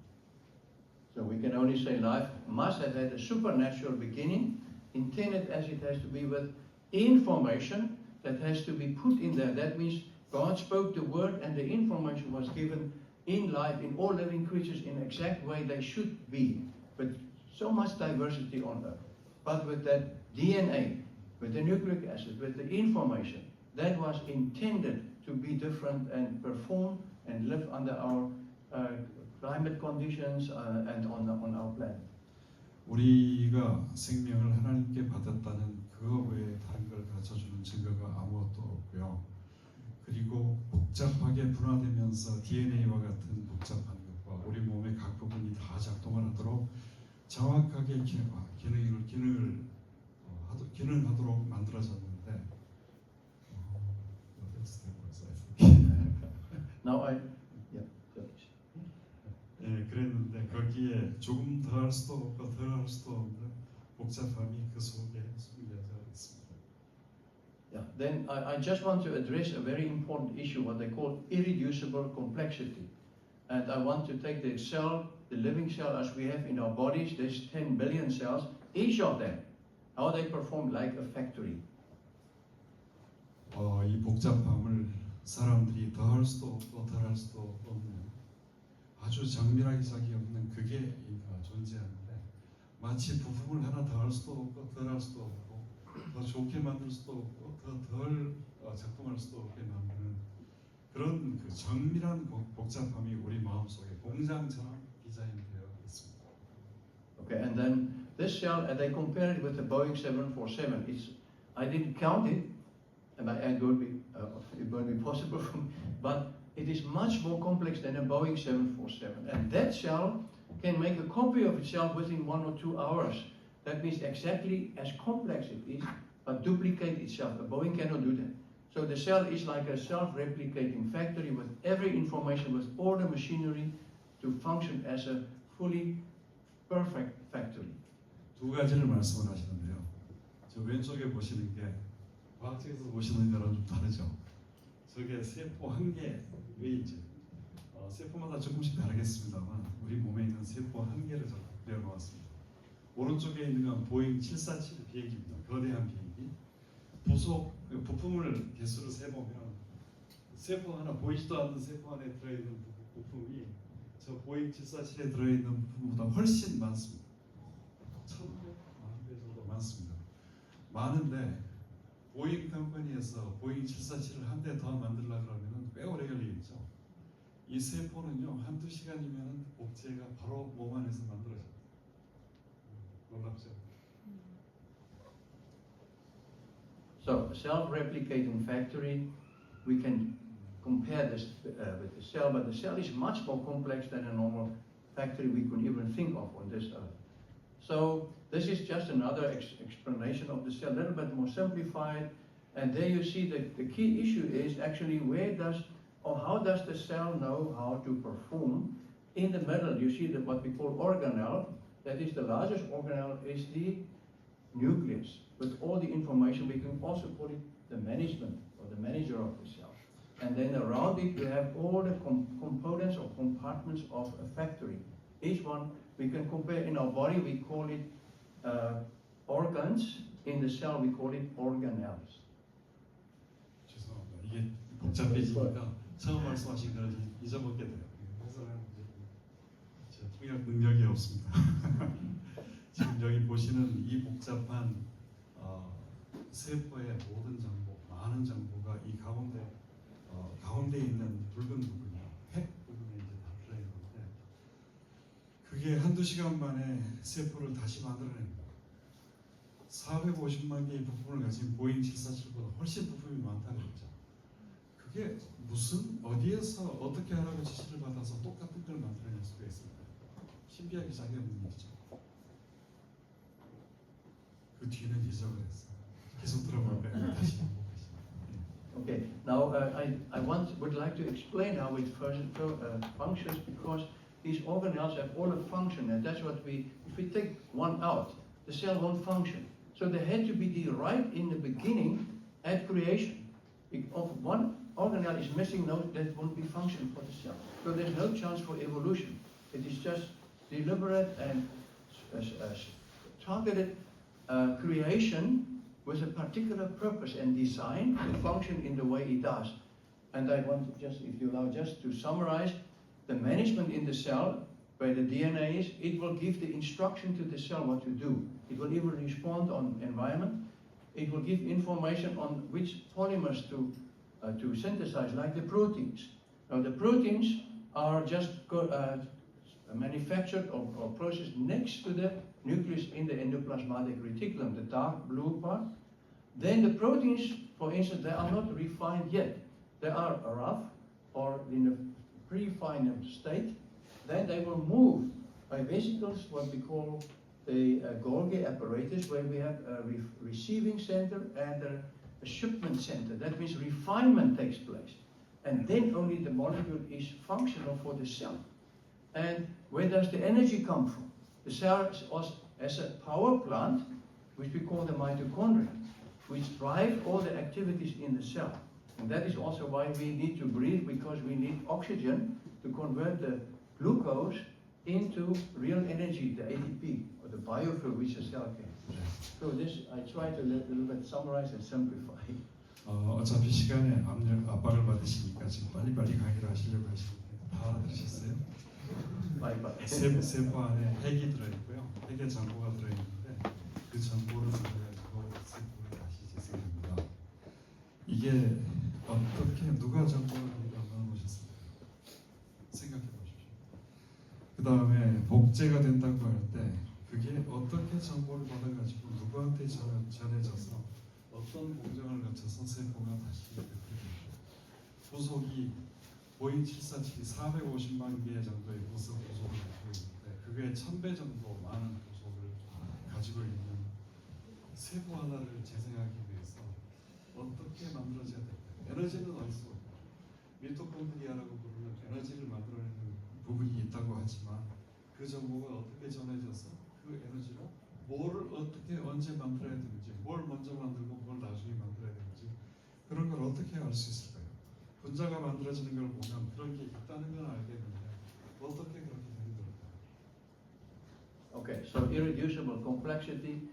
So we can only say life must have had a supernatural beginning, intended as it has to be with information that has to be put in there. That means God spoke the word and the information was given in life, in all living creatures, in exact way they should be. But so much diversity on earth. But with that DNA, with the nucleic acid, with the information, that was intended to be different and perform and live under our climate conditions and on our planet. 우리가 생명을 하나님께 받았다는 그거 외에 다른 걸 가르쳐주는 증거가 아무것도 없고요. 그리고 복잡하게 분화되면서 DNA와 같은 복잡한 것과 우리 몸의 각 부분이 다 작동을 하도록 정확하게 기능하도록 만들어졌는데 Now 예, 그랬는데 거기에 조금 더 할 수도 없고 덜 할 수도 없는 복잡함이 그 속에 숨겨져 있습니다. Yeah, then I just want to address a very important issue, what they call irreducible complexity. And I want to take the cell, the living cell as we have in our bodies, there's 10 billion cells, each of them, how they perform like a factory. 이 복잡함을 사람들이 더 할 수도 없고 덜 할 수도 없는 아주 정밀하기 짝이 없는 그게 존재하는데 마치 부품을 하나 더 할 수도 없고 덜 할 수도 없고 더 좋게 만들 수도 없고 덜 작동할 수도 없게 만드는 그런 그 정밀한 복잡함이 우리 마음속에 공장처럼 디자인되어 있습니다. Okay, and then this cell, they compare it with the Boeing 747. I didn't count it, and it won't be possible for me, but it is much more complex than a Boeing 747. And that cell can make a copy of itself within 1 or 2 hours. That means exactly as complex it is, but duplicate itself. A Boeing cannot do that. So the cell is like a self-replicating factory with every information, with all the machinery to function as a fully perfect factory. 두 가지를 말씀을 하시는데요. 저 왼쪽에 보시는 게 과학적에서 보시는 거랑 좀 다르죠. 저게 세포 한 개 웨이즈. 세포마다 조금씩 다르겠습니다만 우리 몸에 있는 세포 한 개를 그려놓았습니다. 오른쪽에 있는 건 보잉 747 비행기입니다. 거대한 비행기. 부품을 개수를 세보면 세포 하나 보이지도 않는 세포 안에 들어있는 부품이 저 보잉 747에 들어있는 부품보다 훨씬 많습니다. 1000배, 10,000배 정도 많습니다. 많은데 보잉 컴퍼니에서 보잉 747을 한 대 더 만들려고 그러면 꽤 오래 걸리겠죠. 이 세포는요, 한두 시간이면 복제가 바로 몸 안에서 만들어져요. 놀랍죠? So self-replicating factory, we can compare this with the cell, but the cell is much more complex than a normal factory we could even think of on this earth. So this is just another explanation of the cell, a little bit more simplified. And there you see that the key issue is actually how does the cell know how to perform? In the middle, you see that what we call organelle. That is the largest organelle is the nucleus. With all the information, we can also call it the management or the manager of the cell. And then around it, you have all the components or compartments of a factory. Each one we can compare in our body, we call it organs. In the cell, we call it organelles. 죄송합니다. 이게 복잡해지니까 처음 말씀하신 걸 잊어먹게 돼요. 해설하는 제 통역 능력이 없습니다. 지금 여기 보시는 이 복잡한 세포의 모든 정보, 많은 정보가 이 가운데 있는 붉은 부분이요, 핵 부분에 이제 다 들어있는데 그게 한두 시간 만에 세포를 다시 만들어냅니다. 450만 개의 부품을 가진 보잉 747보다 훨씬 부품이 많다고 했죠. 그게 무슨 어디에서 어떻게 하라고 지시를 받아서 똑같은 걸 만들어낼 수가 있을까? 신비하기 짝이 없는 일이죠. 그 뒤는 잊어버렸어. 계속 들어볼까요? 다시 한번 보겠습니다. Okay, now would like to explain how it functions, because these organelles have all a function, and that's what if we take one out, the cell won't function. So they had to be right in the beginning at creation. If one organelle is missing, that won't be function for the cell. So there's no chance for evolution. It is just deliberate and targeted creation with a particular purpose and design to function in the way it does. And I want to just, if you allow, just to summarize the management in the cell, where the DNA is, it will give the instruction to the cell what to do. It will even respond on environment. It will give information on which polymers to synthesize, like the proteins. Now the proteins are just manufactured or processed next to the nucleus in the endoplasmatic reticulum, the dark blue part. Then the proteins, for instance, they are not refined yet. They are rough or in a pre-refined state. Then they will move by vesicles, what we call the Golgi apparatus, where we have a receiving center and a shipment center. That means refinement takes place. And then only the molecule is functional for the cell. And where does the energy come from? The cell has a power plant, which we call the mitochondria, which drive all the activities in the cell. And that is also why we need to breathe, because we need oxygen to convert the glucose into real energy, the ATP, or the biofuel which the cell can. So this, I try to a little bit summarize and simplify. 어차피 시간에 압박을 받으시니까 지금 빨리빨리 강의를 하시려고 하시는데 다 들으셨어요? Bye-bye. 세포 안에 핵이 들어있고요. 핵에 정보가 들어있는데 그 정보를 가지고 세포를 다시 재생합니다. 이게 어떻게 누가 정보를 넣어놓으셨을까요? 생각해 보십시오. 그 다음에 복제가 된다고 할 때 그게 어떻게 정보를 받아가지고 누구한테 전해져서 어떤 공정을 거쳐서 세포가 다시 후속이 보잉 747이 450만 개 정도의 후속을 가지고 있는데 그게 1000배 정도 많은 후속을 가지고 있는 세포 하나를 재생하기 위해서 어떻게 만들어져야 될까요? 에너지는 어디서 올까요? 미토콘드리아라고 부르는 에너지를 만들어내는 부분이 있다고 하지만 그 정보가 어떻게 전해져서 그 에너지로 뭐를 어떻게 언제 만들어야 되는지, 뭘 먼저 만들고 뭘 나중에 만들어야 되는지 그런 걸 어떻게 알 수 있을까요? 분자가 만들어지는 걸 보면 그런 게 있다는 건 알겠는데 어떻게 그렇게 되는 걸까요? Okay, so irreducible complexity.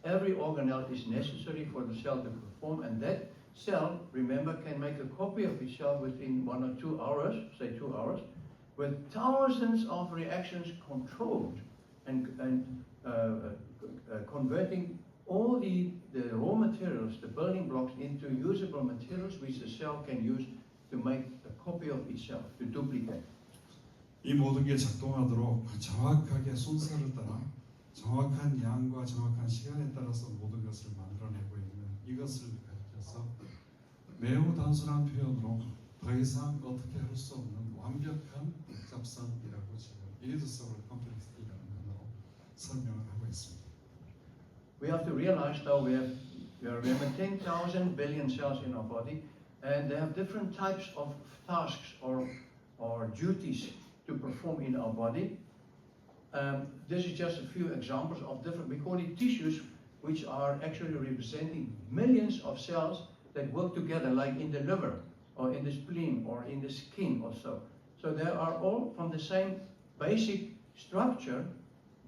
Every organelle is necessary for the cell to perform, and that cell, remember, can make a copy of itself within 1 or 2 hours, say 2 hours, with thousands of reactions controlled and converting all the raw materials, the building blocks, into usable materials which the cell can use to make a copy of itself, to duplicate. 이 모든 게 작동하도록 정확하게 순서를 따라 정확한 양과 정확한 시간에 따라서 모든 것을 만들어내고 있는 이것을 가리켜서 매우 단순한 표현으로 더 이상 어떻게 할 수 없는 완벽한 복잡성이라고 지금 irreducible complexity라는 단어로 설명을 하고 있습니다. We have to realize now we have 10,000 billion cells in our body, and they have different types of tasks or duties to perform in our body. This is just a few examples of different, we call it tissues, which are actually representing millions of cells that work together, like in the liver, or in the spleen, or in the skin, or so. So they are all from the same basic structure,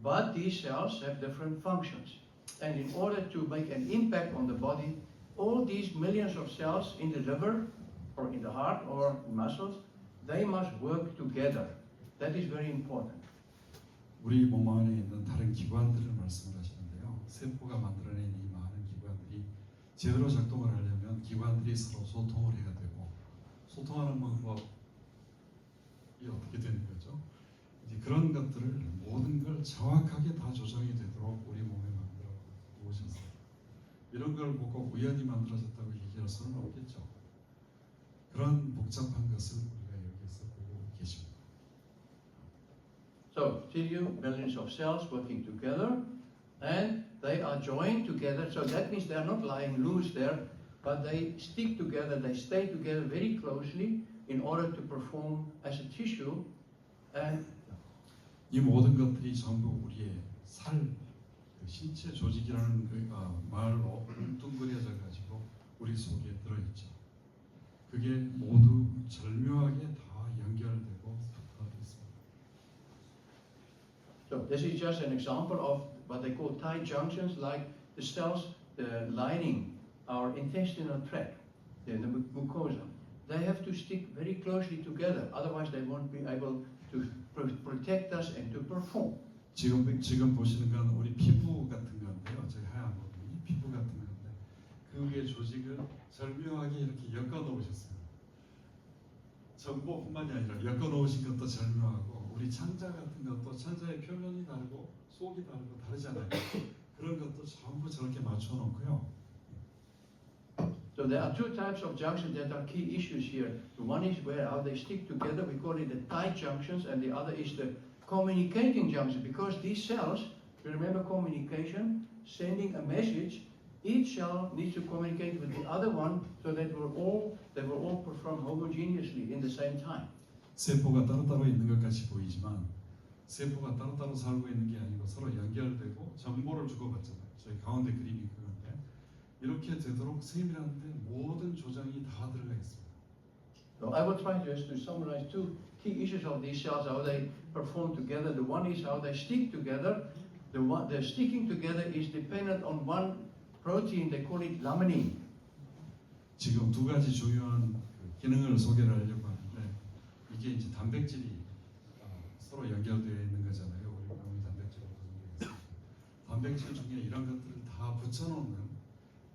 but these cells have different functions. And in order to make an impact on the body, all these millions of cells in the liver, or in the heart, or muscles, they must work together. That is very important. 우리 몸 안에 있는 다른 기관들을 말씀을 하시는데요. 세포가 만들어낸 이 많은 기관들이 제대로 작동을 하려면 기관들이 서로 소통을 해야 되고 소통하는 방법이 어떻게 되는 거죠? 이제 그런 것들을 모든 걸 정확하게 다 조정이 되도록 우리 몸에 만들어 놓으셨어요. 이런 걸 보고 우연히 만들어졌다고 얘기할 수는 없겠죠. 그런 복잡한 것을 우리가 여기서 보고 계십니다. So, billions of cells working together, and they are joined together, so that means they are not lying loose there, but they stick together, they stay together very closely in order to perform as a tissue. And 이 모든 것들이 전부 우리의 그 신체 조직이라는 말로 뭉뚱그려져 가지고 우리 속에 들어있죠. 그게 모두 절묘하게 다 연결되고 다 있습니다. so this is just an example of what they call tight junctions, like the cells lining our intestinal tract, the mucosa. They have to stick very closely together, otherwise they won't be able to protect us and to perform. 지금 보시는 건 우리 피부 같은 건데요. 저희 하얀 부분이 피부 같은 건데 그 위에 조직을 절묘하게 이렇게 엮어 놓으셨어요. 전보뿐만이 아니라 엮어 놓으신 것도 절묘하고 우리 창자 같은 것도 창자의 표면이 다르고 속이 다르고 다르잖아요. 그런 것도 전부 저렇게 맞춰 놓고요. So there are two types of junctions that are key issues here. The one is where how they stick together, we call it the tight junctions, and the other is the communicating junction, because these cells, remember communication, sending a message, each cell needs to communicate with the other one so that they will all perform homogeneously in the same time. 세포가 따로따로 있는 것 같이 보이지만 세포가 따로따로 살고 있는 게 아니고 서로 연결되고 정보를 주고받잖아요. 저희 가운데 그림이 그건데 이렇게 되도록 세밀한데 모든 조장이 다 들어가 있습니다. So I will try just to summarize two key issues of these cells, how they perform together. The one is how they stick together. The sticking together is dependent on one protein, they call it laminin. 지금 두 가지 중요한 기능을 소개를 하려고 하는데 이게 이제 단백질이 서로 연결되어 있는 거잖아요. 우리 몸이 단백질로 구성되어 있습니다. 단백질 중에 이런 것들을 다 붙여놓는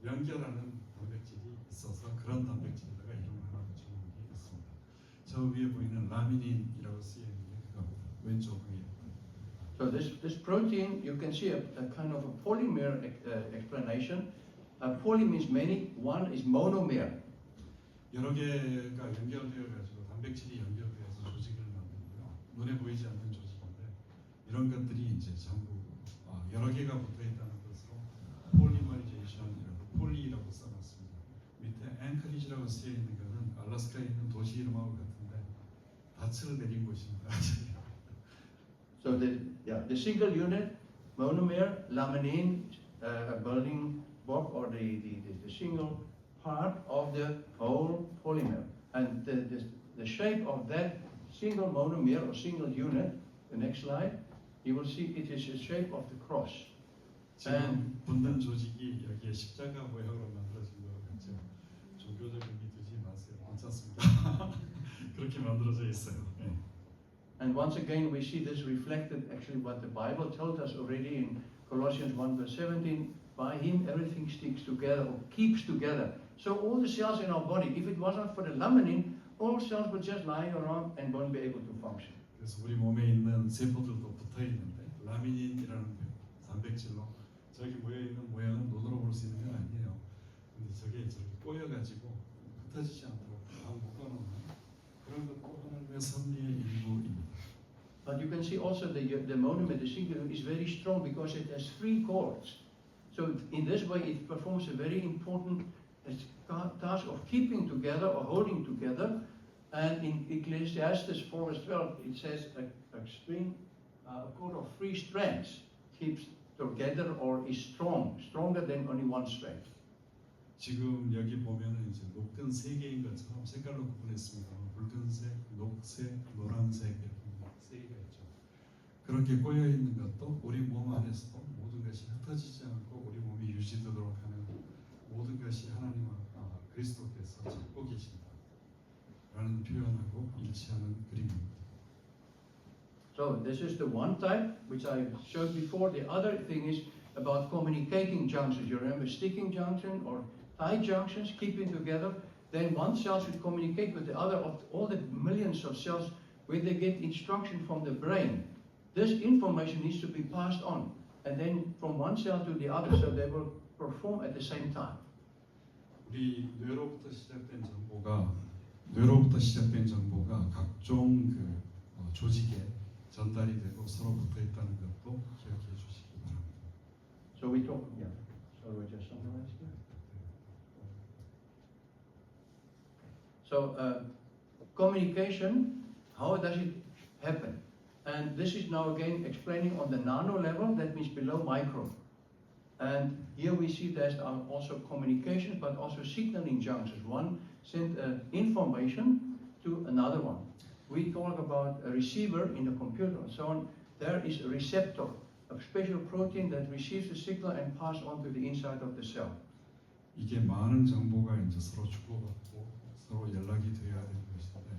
연결하는 단백질이 있어서 그런 단백질에다가 이름을 하나 붙여놓은 게 있습니다. 저 위에 보이는 라미닌이라고 쓰여 있는 게 그겁니다. 왼쪽 위에. So this protein, you can see a kind of a polymer explanation. Poly means many, one is monomer. 여러 개가 연결되어 가지고 단백질이 연결되어서 조직을 만들고요. 눈에 보이지 않는 조직인데 이런 것들이 이제 전부 여러 개가 붙어 있다는 것으로 폴리머리제이션이라고 폴리라고 써놨습니다. 밑에 앵커리지라고 쓰여 있는 것은 알래스카에 있는 도시 이름하고 같은데 닻을 내린 곳입니다. So the single unit, monomer, laminin, building block, or the single part of the whole polymer. And the shape of that single monomer or single unit, the next slide, you will see it is the shape of the cross. 지금 붙는 조직이 여기에 십자가 모양으로 만들어진 것 같죠. 종교적인 믿지 마세요. 괜찮습니다. 그렇게 만들어져 있어요. 네. And once again, we see this reflected actually what the Bible told us already in Colossians 1 verse 17. By him everything sticks together or keeps together. So all the cells in our body, if it wasn't for the laminin, all cells would just lying around and won't be able to function. 그래서 우리 몸에 있는 세포들도 붙어 있는데 라미닌이라는 단백질로 저기 모여 있는 모양은 눈으로 볼 수 있는 건 아니에요. 근데 저게 저렇게 꼬여가지고 흩어지지 않도록 다 묶어놓는 그런 것도 하나님의 섭리의 일부입니다. But you can see also the monomer, the singular, is very strong because it has 3 cords. So in this way, it performs a very important task of keeping together or holding together. And in Ecclesiastes 4 verse 12, it says a cord of 3 strands keeps together or is strong, stronger than only one strand. 지금 여기 보면은 이제 녹든 세 개인 것처럼 색깔로 구분했습니다. 붉은색, 녹색, 노란색 이렇게 세 개가 있죠. 그렇게 꼬여 있는 것도 우리 몸 안에서도 모든 것이 흩어지지 않고 우리 몸이 유지되도록 하는 모든 것이 하나님 그리스도께서 잡고 계신다라는 표현하고 일치하는 그림입니다. So this is the one type which I showed before. The other thing is about communicating junctions. You remember sticking junction or tight junctions, keeping together. Then one cell should communicate with the other of all the millions of cells where they get instruction from the brain. This information needs to be passed on, and then from one cell to the other, so they will perform at the same time. 우리 뇌로부터 시작된 정보가 각종 조직에 전달이 되고 서로 붙어 있다는 것도 기억해 주시기 바랍니다. So we talk, yeah. So we just summarize here. So communication, how does it happen? And this is now again explaining on the nano level, that means below micro. And here we see there's also communication, but also signaling junctions. One send information to another one. We talk about a receiver in the computer and so on. There is a receptor, a special protein that receives the signal and passes on to the inside of the cell. 이게 많은 정보가 이제 서로 주고받고 서로 연락이 돼야 되는 것인데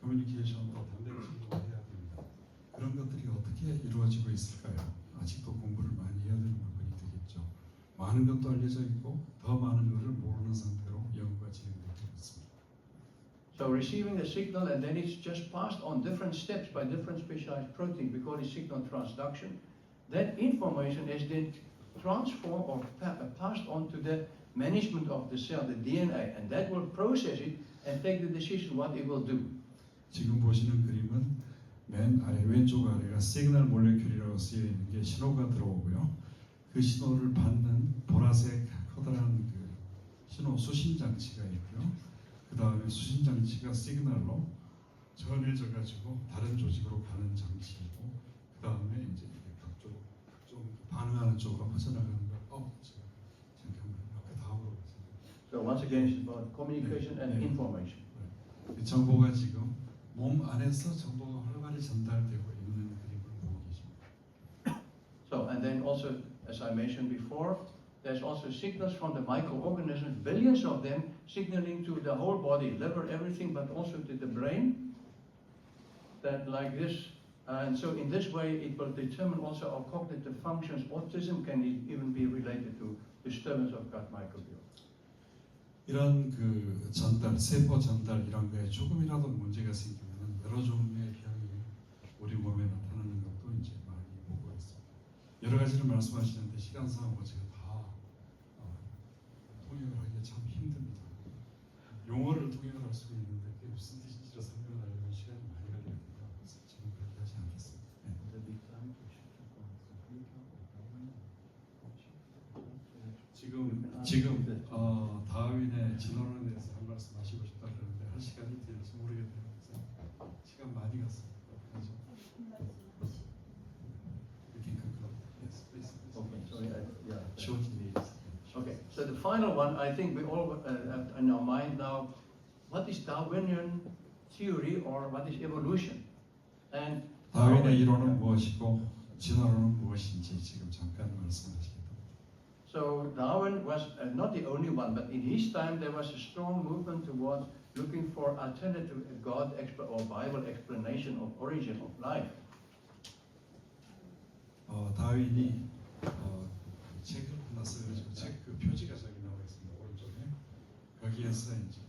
커뮤니케이션도 단백질로 해야 됩니다. 그런 것들이 어떻게 이루어지고 있을까요? 아직도 공부를 많이 해야 되는 부분이 되겠죠. 많은 것도 알려져 있고 더 많은 것을 모르는 상태로 연구가 진행되고 있습니다. So receiving the signal and then it's just passed on different steps by different specialized proteins because it's signal transduction. That information is then transformed or passed on to the management of the cell, the DNA, and that will process it and take the decision what it will do. 지금 보시는 그림은 맨 아래 왼쪽 아래가 시그널 몰레큘이라고 쓰여 있는 게 신호가 들어오고요. 그 신호를 받는 보라색 커다란 그 신호 수신 장치가 있고요. 그 다음에 수신 장치가 시그널로 전해져 가지고 다른 조직으로 가는 장치이고 그 다음에 이제 각종 반응하는 쪽으로 퍼져나가는 거. 잠깐만요. 그 다음으로 보세요. So once again, it's about communication and information. 이 정보가 지금 몸 안에서 정보가 활발히 전달되고 있는 그림을 보고 계십니다. So and then also, as I mentioned before, there's also signals from the microorganisms, billions of them, signaling to the whole body, liver, everything, but also to the brain. That like this, and so in this way, it will determine also our cognitive functions. Autism can even be related to disturbance of gut microbiome. 이런 그 전달, 세포 전달 이런 거에 조금이라도 문제가 생기면 여러 종류의 병이 우리 몸에 나타나는 것도 이제 많이 보고 있습니다. 여러 가지를 말씀하시는데 시간상 제가 다 통역을 하기가 참 힘듭니다. 용어를 통역을 할 수는 있는데 그게 무슨 뜻인지를 설명하려면 시간이 많이 걸리거든요. 그래서 지금 그렇게 하지 않겠습니다. 지금 다윈의 진화론에 대해서 한 말씀 하시고 싶다 그러는데 할 시간이 될지 모르겠네요. 시간 많이 갔습니다. 그래서 we can conclude. Yes, please. Okay, sorry, yeah. Shortly. Okay, so the final one, I think we all have in our mind now, what is Darwinian theory or what is evolution? And 다윈의 이론은 무엇이고 진화론은 무엇인지 지금 잠깐 말씀하시겠습니다. so Darwin was not the only one, but in his time there was a strong movement towards looking for alternative God or Bible explanation of origin of life. 다윈이 책을 하나 써가지고 책 그 표지가 저기 나와 있습니다. 오른쪽에 거기에서 이제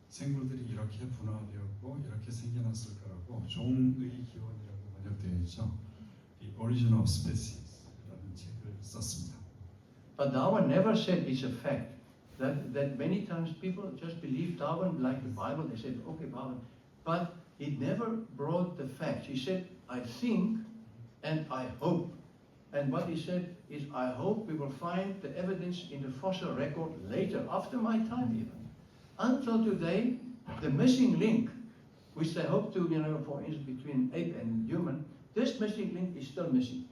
생물들이 이렇게 분화되었고 이렇게 생겨났을 거라고 종의 기원이라고 번역되어 있죠. The Origin of Species라는 책을 썼습니다. But Darwin never said it's a fact. That many times people just believe Darwin like the Bible. They said, okay, Darwin. But he never brought the facts. He said, I think and I hope. And what he said is, I hope we will find the evidence in the fossil record later, after my time even. Until today, the missing link, which they hope to, for instance, between ape and human, this missing link is still missing.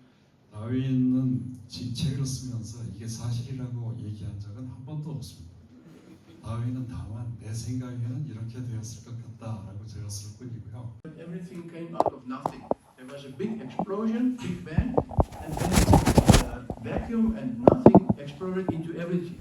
다윈은 책을 쓰면서 이게 사실이라고 얘기한 적은 한 번도 없습니다. 다윈은 다만 내 생각에는 이렇게 되었을 것 같다라고 적었을 뿐이고요. Everything came out of nothing. There was a big explosion, big bang, and then vacuum and nothing exploded into everything.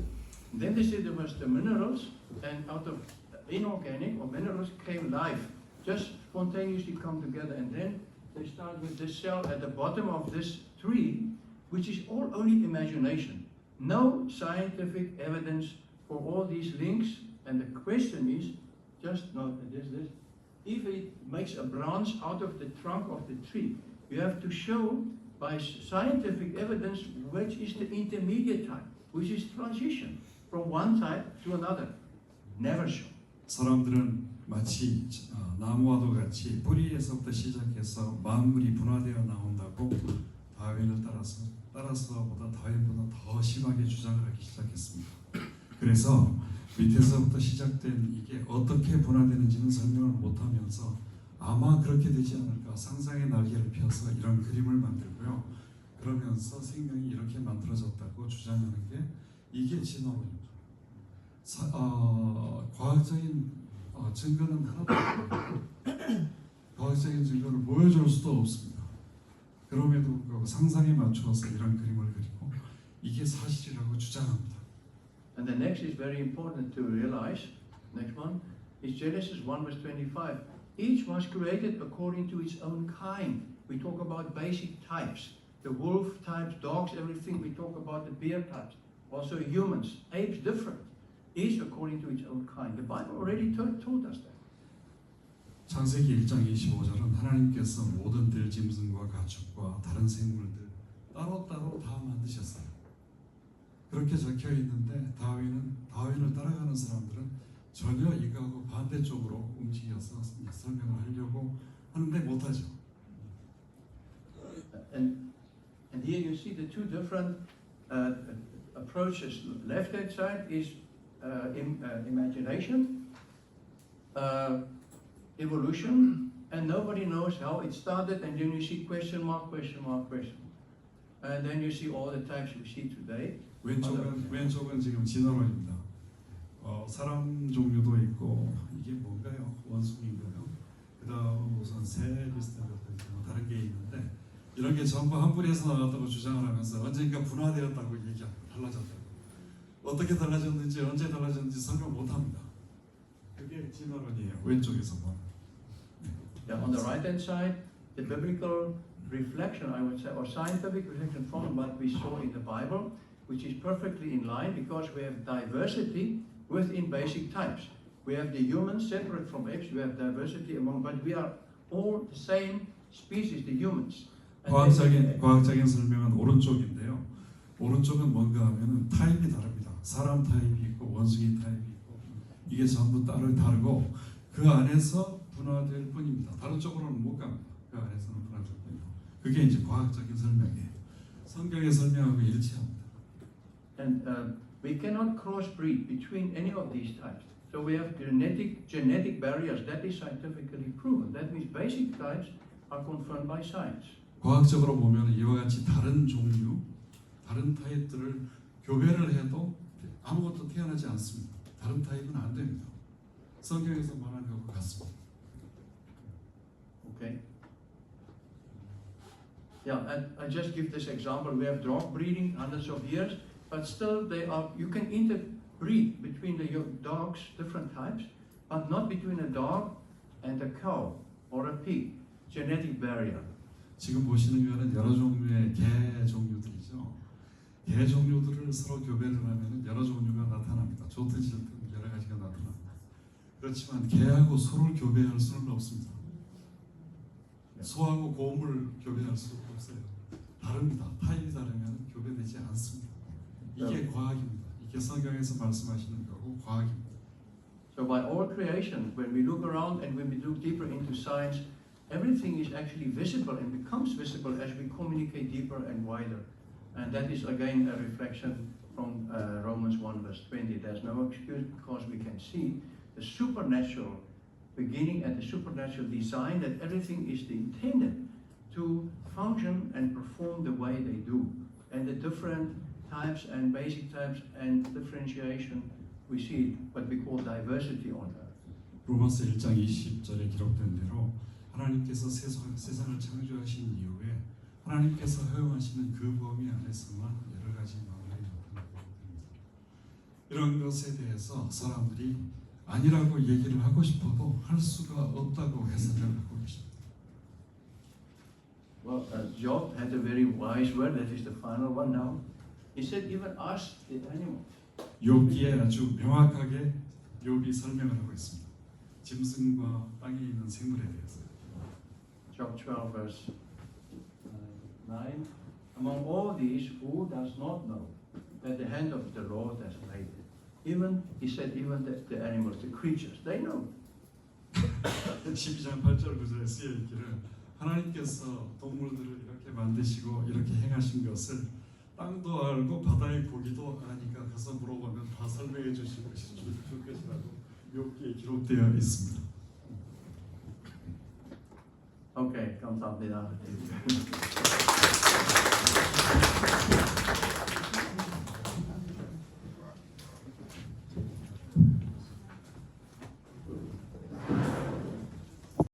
And then they said there was the minerals, and out of inorganic or minerals came life, just spontaneously come together. And then they start with this cell at the bottom of this tree, which is all only imagination. No scientific evidence for all these links. And the question is, just note this. If it makes a branch out of the trunk of the tree, you have to show by scientific evidence which is the intermediate type, which is transition from one type to another. Never show. 사람들은 마치 나무와도 같이 뿌리에서부터 시작해서 만물이 분화되어 나온다고 다윈을 따라서 따라서보다 다윗보다 더 심하게 주장을 하기 시작했습니다. 그래서 밑에서부터 시작된 이게 어떻게 분화되는지는 설명을 못하면서 아마 그렇게 되지 않을까 상상의 날개를 펴서 이런 그림을 만들고요. 그러면서 생명이 이렇게 만들어졌다고 주장하는 게 이게 진화론입니다. 과학적인 증거는 하나도 없고 과학적인 증거를 보여줄 수도 없습니다. 그럼에도 불구하고 상상에 맞추어서 이런 그림을 그리고 이게 사실이라고 주장합니다. And the next is very important to realize. Next one is Genesis 1 verse 25. Each was created according to its own kind. We talk about basic types. The wolf types, dogs, everything. We talk about the bear types. Also humans, apes different. Each according to its own kind. The Bible already told us that. 창세기 1장 25절은 하나님께서 모든 들짐승과 가축과 다른 생물들 따로따로 다 만드셨어요. 그렇게 적혀 있는데 다윈을 따라가는 사람들은 전혀 이거하고 반대쪽으로 움직여서 설명을 하려고 하는데 못하죠. And here you see the two different approaches. Left hand side is imagination, evolution, and nobody knows how it started. And then you see question mark, question mark, question mark. And then you see all the types we see today. 왼쪽은 지금 진화론입니다. 사람 종류도 있고 이게 뭔가요? 원숭이인가요? 그다음 우선 새 비슷한 것도 있고 다른 게 있는데 이런 게 전부 한 뿌리에서 나왔다고 주장을 하면서 언젠가 분화되었다고 얘기합니다. 달라졌다고. 어떻게 달라졌는지 언제 달라졌는지 설명 못합니다. 그게 진화론이에요. 왼쪽에서 봐. Yeah, on the right hand side, the biblical reflection, I would say, or scientific reflection from what we saw in the Bible, which is perfectly in line because we have diversity within basic types. We have the humans separate from apes, we have diversity among, but we are all the same species, the humans. 과학적인 설명은 오른쪽인데요. 오른쪽은 뭔가 하면은 타입이 다릅니다. 사람 타입이 있고 원숭이 타입이 있고 이게 전부 다르고 그 안에서 분화될 뿐입니다. 다른 쪽으로는 못 갑니다. 그 안에서는 분화될 뿐이고 그게 이제 과학적인 설명이에요. 성경의 설명하고 일치합니다. And we cannot crossbreed between any of these types. So we have genetic barriers. That is scientifically proven. That means basic types are confirmed by science. 과학적으로 보면 이와 같이 다른 종류, 다른 타입들을 교배를 해도 아무것도 태어나지 않습니다. 다른 타입은 안 됩니다. 성경에서 말하는 것과 같습니다. Okay. Yeah, and I just give this example. We have dog breeding hundreds of years, but still you can interbreed between the dogs, different types, but not between a dog and a cow or a pig. Genetic barrier. 지금 보시는 거는 여러 종류의 개 종류들이죠. 개 종류들을 서로 교배를 하면 여러 종류가 나타납니다. 좋든 싫든 여러 가지가 나타납니다. 그렇지만 개하고 소를 교배할 수는 없습니다. 소하고 곰을 교배할 수 없어요. 다릅니다. 타입이 다르면 교배되지 않습니다. 이게 과학입니다. 이게 성경에서 말씀하시는 거고 과학입니다. So by all creation, when we look around and when we look deeper into science, everything is actually visible and becomes visible as we communicate deeper and wider. And that is again a reflection from Romans 1 verse 20. There's no excuse because we can see the supernatural beginning and the supernatural design that everything is intended to function and perform the way they do. And the different types and basic types and differentiation, we see what we call diversity on earth. 로마서 1장 20절에 기록된 대로 하나님께서 세상을 창조하신 이후에 하나님께서 허용하시는 그 범위 안에서만 여러 가지 마음이 나타납니다. 이런 것에 대해서 사람들이 아니라고 얘기를 하고 싶어도 할 수가 없다고 해석을 하고 계십니다. Well, Job had a very wise word. That is the final one now. He said, even us, the animals. 욥기에 아주 명확하게 욥이 설명을 하고 있습니다. 짐승과 땅에 있는 생물에 대해서. Job 12 verse 9. Among all these, who does not know that the hand of the Lord has made it? Even, he said, even the animals, the creatures, they know. 12장 8절 9절에 쓰여 있기를 하나님께서 동물들을 이렇게 만드시고 이렇게 행하신 것을 땅도 알고 바다의 고기도 아니까 가서 물어보면 다 설명해 주실 것이라고 욥기에 기록되어 있습니다. Okay, 감사합니다.